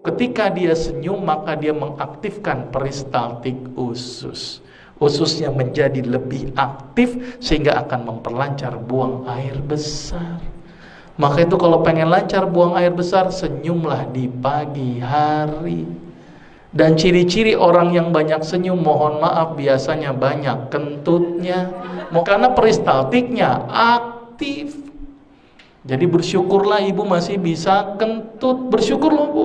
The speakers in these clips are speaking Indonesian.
Ketika dia senyum, maka dia mengaktifkan peristaltik usus. Ususnya menjadi lebih aktif sehingga akan memperlancar buang air besar. Maka itu kalau pengen lancar buang air besar, senyumlah di pagi hari. Dan ciri-ciri orang yang banyak senyum, mohon maaf, biasanya banyak kentutnya, karena peristaltiknya aktif. Jadi bersyukurlah ibu masih bisa kentut, bersyukur loh bu,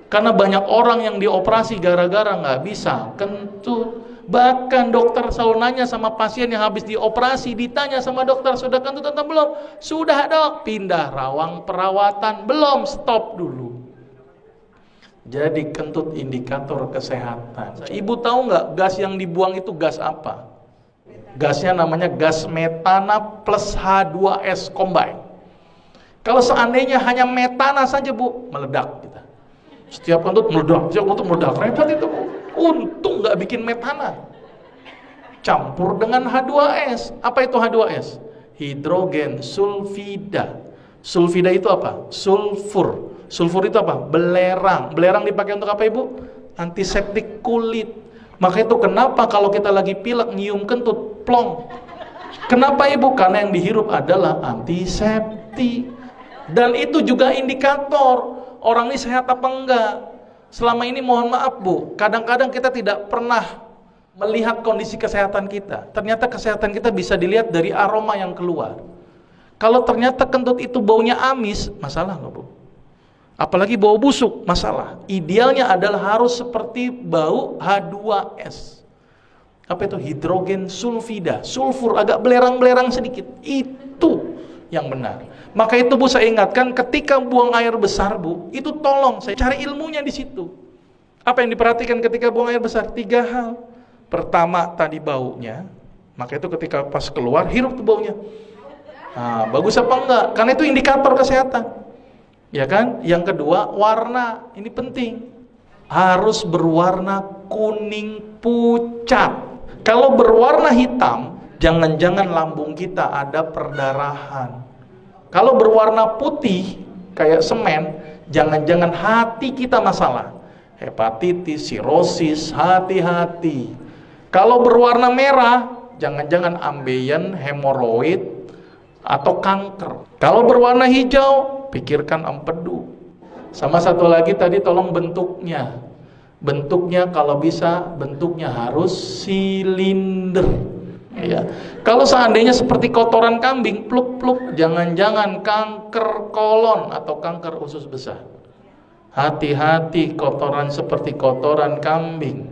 karena banyak orang yang dioperasi gara-gara nggak bisa kentut. Bahkan dokter selalu nanya sama pasien yang habis dioperasi, ditanya sama dokter, sudah kentut atau belum? Sudah dok. Pindah rawang perawatan, belum, stop dulu. Jadi kentut indikator kesehatan. Ibu tahu nggak gas yang dibuang itu gas apa? Gasnya namanya gas metana plus H2S combine. Kalau seandainya hanya metana saja bu, meledak kita. Setiap kentut meledak, setiap kentut meledak, repot itu bu. Untung nggak bikin metana. Campur dengan H2S. Apa itu H2S? Hidrogen sulfida. Sulfida itu apa? Sulfur. Sulfur itu apa? Belerang. Belerang dipakai untuk apa ibu? Antiseptik kulit. Maka itu kenapa kalau kita lagi pilek nyium kentut, plong. Kenapa ibu? Karena yang dihirup adalah antiseptik. Dan itu juga indikator orang ini sehat apa enggak. Selama ini mohon maaf bu, kadang-kadang kita tidak pernah melihat kondisi kesehatan kita. Ternyata kesehatan kita bisa dilihat dari aroma yang keluar. Kalau ternyata kentut itu baunya amis, masalah loh bu. Apalagi bau busuk, masalah. Idealnya adalah harus seperti bau H2S. Apa itu? Hidrogen sulfida. Sulfur agak belerang-belerang sedikit. Itu yang benar. Maka itu bu, saya ingatkan ketika buang air besar bu, itu tolong saya cari ilmunya di situ. Apa yang diperhatikan ketika buang air besar? 3 hal. Pertama tadi baunya. Maka itu ketika pas keluar, hirup tuh baunya. Nah, bagus apa enggak? Karena itu indikator kesehatan. Ya kan? Yang kedua, warna. Ini penting. Harus berwarna kuning pucat. Kalau berwarna hitam, jangan-jangan lambung kita ada perdarahan. Kalau berwarna putih, kayak semen, jangan-jangan hati kita masalah. Hepatitis, sirosis, hati-hati. Kalau berwarna merah, jangan-jangan ambeien, hemoroid, atau kanker. Kalau berwarna hijau, pikirkan empedu. Sama satu lagi tadi tolong bentuknya. Bentuknya kalau bisa bentuknya harus silinder. Ya. Kalau seandainya seperti kotoran kambing, pluk-pluk, jangan-jangan kanker kolon atau kanker usus besar. Hati-hati kotoran seperti kotoran kambing.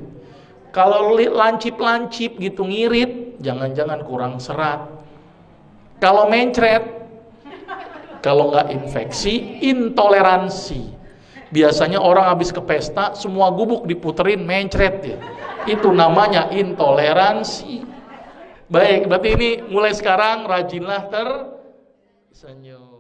Kalau lancip-lancip gitu ngirit, jangan-jangan kurang serat. Kalau mencret, kalau nggak infeksi, intoleransi. Biasanya orang habis ke pesta, semua gubuk diputerin, mencret ya. Itu namanya intoleransi. Baik, berarti ini mulai sekarang rajinlah tersenyum.